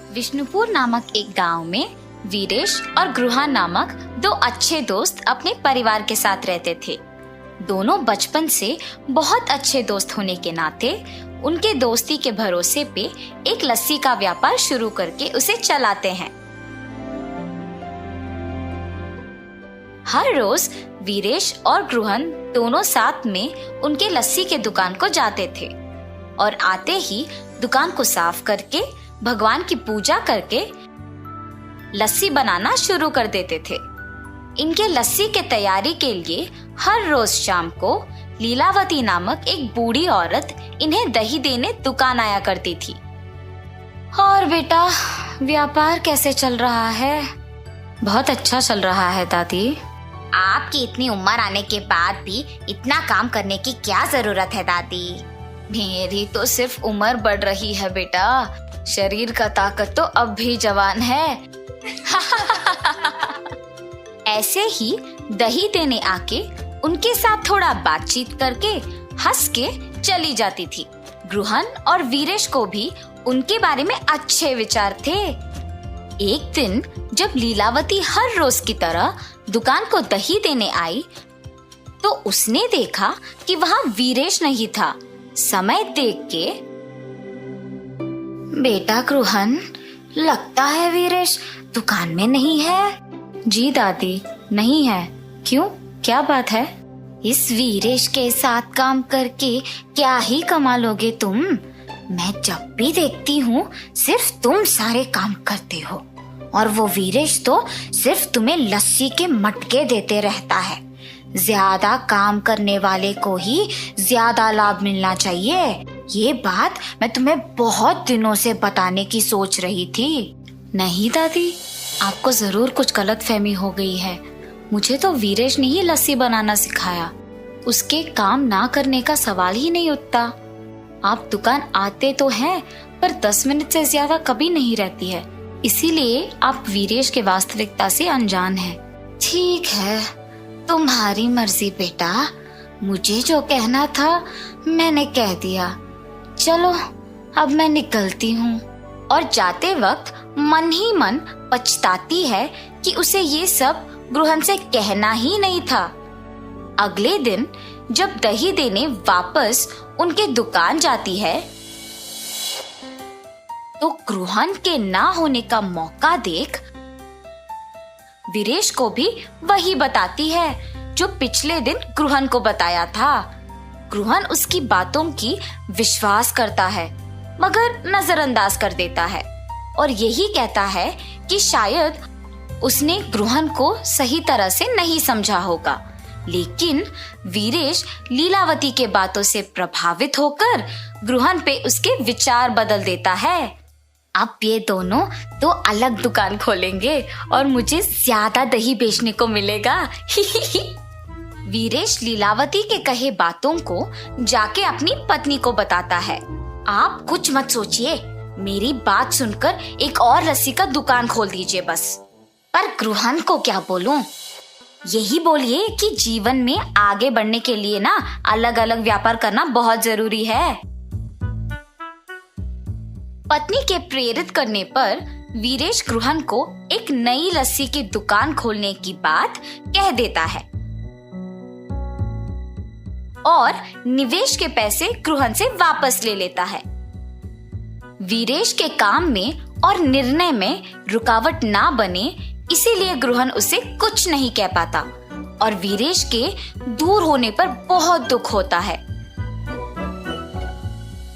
विष्णुपुर नामक एक गांव में वीरेश और गृहन नामक दो अच्छे दोस्त अपने परिवार के साथ रहते थे। दोनों बचपन से बहुत अच्छे दोस्त होने के नाते उनके दोस्ती के भरोसे पे एक लस्सी का व्यापार शुरू करके उसे चलाते हैं। हर रोज वीरेश और गृहन दोनों साथ में उनके लस्सी के दुकान को जाते थे और आते ही दुकान को साफ करके भगवान की पूजा करके लस्सी बनाना शुरू कर देते थे। इनके लस्सी के तैयारी के लिए हर रोज शाम को लीलावती नामक एक बूढ़ी औरत इन्हें दही देने दुकान आया करती थी। और बेटा, व्यापार कैसे चल रहा है? बहुत अच्छा चल रहा है दादी। आपकी इतनी उम्र आने के बाद भी इतना काम करने की क्या जरूरत है दादी? मेरी तो सिर्फ उम्र बढ़ रही है बेटा, शरीर का ताकत तो अब भी जवान है। ऐसे ही दही देने आके उनके साथ थोड़ा बातचीत करके हंस के चली जाती थी। गृहन और वीरेश को भी उनके बारे में अच्छे विचार थे। एक दिन जब लीलावती हर रोज की तरह दुकान को दही देने आई तो उसने देखा कि वहाँ वीरेश नहीं था। समय देख के, बेटा गृहन, लगता है वीरेश दुकान में नहीं है। जी दादी, नहीं है। क्यों, क्या बात है? इस वीरेश के साथ काम करके क्या ही कमा लोगे तुम? मैं जब भी देखती हूँ सिर्फ तुम सारे काम करते हो और वो वीरेश तो सिर्फ तुम्हें लस्सी के मटके देते रहता है। ज्यादा काम करने वाले को ही ज्यादा लाभ मिलना चाहिए। ये बात मैं तुम्हें बहुत दिनों से बताने की सोच रही थी। नहीं दादी, आपको जरूर कुछ गलतफहमी हो गई है। मुझे तो वीरेश ने ही लस्सी बनाना सिखाया। उसके काम ना करने का सवाल ही नहीं उठता। आप दुकान आते तो हैं, पर 10 मिनट से ज्यादा कभी नहीं रहती है। इसीलिए आप वीरेश के वास्तविकता से अनजान हैं। ठीक है, तुम्हारी मर्जी बेटा। मुझे जो कहना था मैंने कह दिया। चलो अब मैं निकलती हूँ। और जाते वक्त मन ही मन पछताती है कि उसे ये सब गृहन से कहना ही नहीं था। अगले दिन जब दही देने वापस उनके दुकान जाती है तो गृहन के ना होने का मौका देख वीरेश को भी वही बताती है जो पिछले दिन गृहन को बताया था। गृहन उसकी बातों की विश्वास करता है मगर नजरअंदाज कर देता है और यही कहता है कि शायद उसने गृहन को सही तरह से नहीं समझा होगा। लेकिन वीरेश लीलावती के बातों से प्रभावित होकर गृहन पे उसके विचार बदल देता है। अब ये दोनों तो अलग दुकान खोलेंगे और मुझे ज्यादा दही बेचने को मिलेगा। वीरेश लीलावती के कहे बातों को जाके अपनी पत्नी को बताता है। आप कुछ मत सोचिए, मेरी बात सुनकर एक और लस्सी का दुकान खोल दीजिए बस। पर गृहन को क्या बोलूं? यही बोलिए कि जीवन में आगे बढ़ने के लिए ना अलग अलग व्यापार करना बहुत जरूरी है। पत्नी के प्रेरित करने पर वीरेश गृहन को एक नई लस्सी की दुकान खोलने की बात कह देता है और निवेश के पैसे गृहन से वापस ले लेता है। वीरेश के काम में और निर्णय में रुकावट ना बने इसीलिए गृहन उसे कुछ नहीं कह पाता और वीरेश के दूर होने पर बहुत दुख होता है।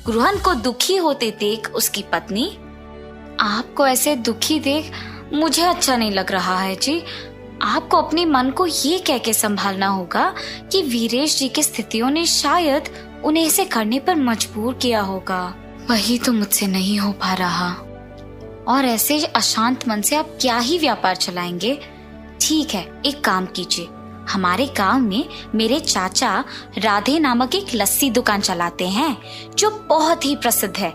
गृहन को दुखी होते देख उसकी पत्नी, आपको ऐसे दुखी देख मुझे अच्छा नहीं लग रहा है जी। आपको अपने मन को ये कह के संभालना होगा कि वीरेश जी की स्थितियों ने शायद उन्हें ऐसे करने पर मजबूर किया होगा। वही तो मुझसे नहीं हो पा रहा। और ऐसे अशांत मन से आप क्या ही व्यापार चलाएंगे? ठीक है, एक काम कीजिए। हमारे गांव में मेरे चाचा राधे नामक एक लस्सी दुकान चलाते हैं जो बहुत ही प्रसिद्ध है।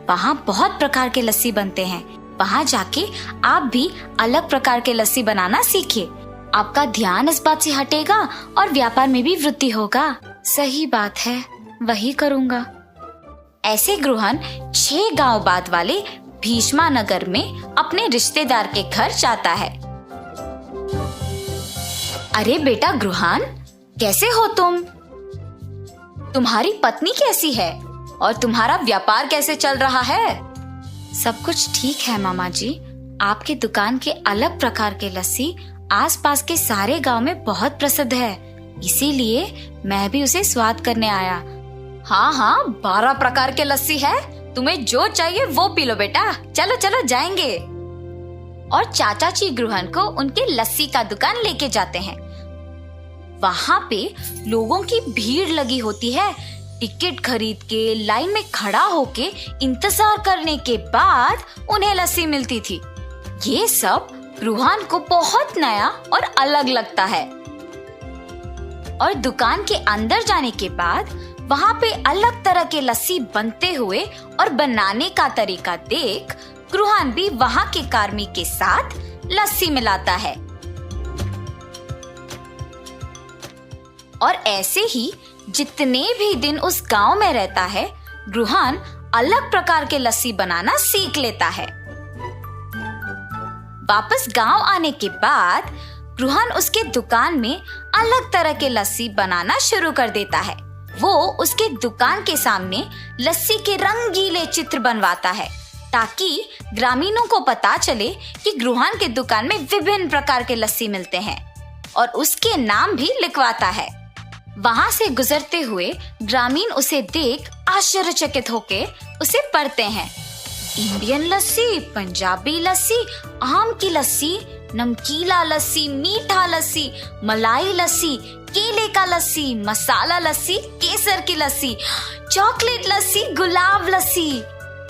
वहाँ बहुत प्रकार के लस्सी बनते हैं। वहाँ जाके आप भी अलग प्रकार के लस्सी बनाना सीखिए। आपका ध्यान इस बात से हटेगा और व्यापार में भी वृद्धि होगा। सही बात है, वही करूँगा। ऐसे गृहन 6 गांव बाद वाले भीष्मा नगर में अपने रिश्तेदार के घर जाता है। अरे बेटा गृहान, कैसे हो तुम? तुम्हारी पत्नी कैसी है और तुम्हारा व्यापार कैसे चल रहा है? सब कुछ ठीक है मामा जी। आपके दुकान के अलग प्रकार के लस्सी आसपास के सारे गांव में बहुत प्रसिद्ध है, इसीलिए मैं भी उसे स्वाद करने आया। हाँ, 12 प्रकार के लस्सी है, तुम्हें जो चाहिए वो पी लो बेटा। चलो चलो जाएंगे। और चाचा जी गृहन को उनके लस्सी का दुकान लेके जाते हैं। वहां पे लोगों की भीड़ लगी होती है। टिकट खरीद के लाइन में खड़ा होके इंतजार करने के बाद उन्हें लस्सी मिलती थी। ये सब गृहान को बहुत नया और अलग लगता है। और दुकान के अंदर जाने के बाद वहां पे अलग तरह के लस्सी बनते हुए और बनाने का तरीका देख गृहान भी वहां के कार्मिक के साथ लस्सी मिलाता है। और ऐसे ही जितने भी दिन उस गांव में रहता है, गृहान अलग प्रकार के लस्सी बनाना सीख लेता है। वापस गांव आने के बाद गृहान उसके दुकान में अलग तरह के लस्सी बनाना शुरू कर देता है। वो उसके दुकान के सामने लस्सी के रंगीले चित्र बनवाता है ताकि ग्रामीणों को पता चले कि गृहान के दुकान में विभिन्न प्रकार के लस्सी मिलते हैं, और उसके नाम भी लिखवाता है। वहां से गुजरते हुए ग्रामीण उसे देख आश्चर्यचकित होके उसे पढ़ते हैं। इंडियन लस्सी, पंजाबी लस्सी, आम की लस्सी, नमकीला लस्सी, मीठा लस्सी, मलाई लस्सी, केले का लस्सी, मसाला लस्सी, केसर की लस्सी, चॉकलेट लस्सी, गुलाब लस्सी।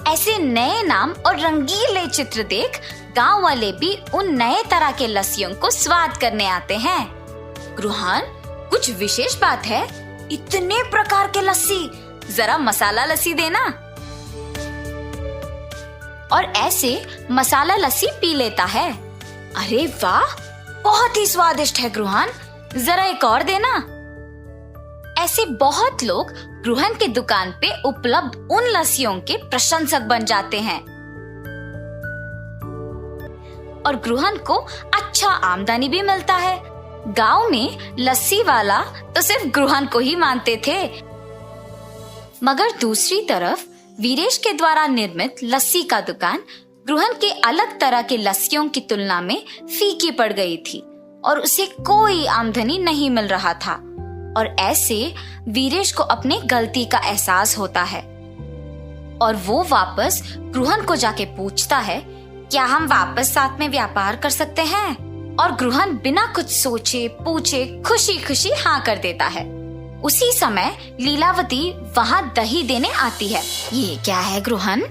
ऐसे नए नाम और रंगीले चित्र देख गांव वाले भी उन नए तरह के लस्सियों को स्वाद करने आते हैं। गृहान, कुछ विशेष बात है? इतने प्रकार के लस्सी, जरा मसाला लस्सी देना। और ऐसे मसाला लस्सी पी लेता है। अरे वाह, बहुत ही स्वादिष्ट है गृहान, जरा एक और देना। ऐसे बहुत लोग गृहान के दुकान पे उपलब्ध उन लस्सियों के प्रशंसक बन जाते हैं और गृहान को अच्छा आमदनी भी मिलता है। गांव में लस्सी वाला तो सिर्फ गृहान को ही मानते थे, मगर दूसरी तरफ वीरेश के द्वारा निर्मित लस्सी का दुकान गृहान के अलग तरह के लस्सियों की तुलना में फीकी पड़ गई थी और उसे कोई आमदनी नहीं मिल रहा था। और ऐसे वीरेश को अपने गलती का एहसास होता है और वो वापस गृहान को जाके पूछता है, क्या हम वापस साथ में व्यापार कर सकते हैं? और गृहान बिना कुछ सोचे पूछे खुशी खुशी हाँ कर देता है। उसी समय लीलावती वहाँ दही देने आती है। ये क्या है गृहान,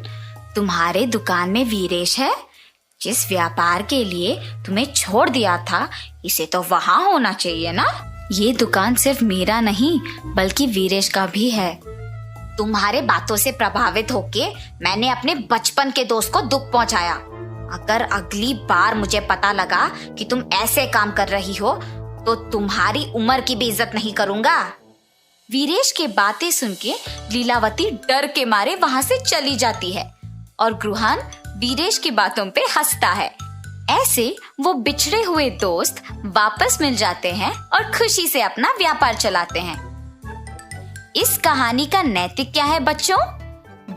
तुम्हारे दुकान में वीरेश है? जिस व्यापार के लिए तुम्हें छोड़ दिया था, इसे तो वहाँ होना चाहिए ना। ये दुकान सिर्फ मेरा नहीं बल्कि वीरेश का भी है। तुम्हारे बातों से प्रभावित होके मैंने अपने बचपन के दोस्त को दुख पहुंचाया। अगर अगली बार मुझे पता लगा कि तुम ऐसे काम कर रही हो तो तुम्हारी उम्र की भी इज्जत नहीं करूंगा। वीरेश के बातें सुन के लीलावती डर के मारे वहां से चली जाती है और गृहान वीरेश की बातों पे हंसता है। ऐसे वो बिछड़े हुए दोस्त वापस मिल जाते हैं और खुशी से अपना व्यापार चलाते हैं। इस कहानी का नैतिक क्या है बच्चों?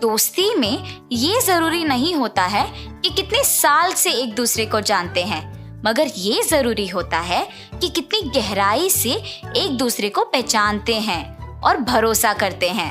दोस्ती में ये जरूरी नहीं होता है कि कितने साल से एक दूसरे को जानते हैं, मगर ये जरूरी होता है कि कितनी गहराई से एक दूसरे को पहचानते हैं और भरोसा करते हैं।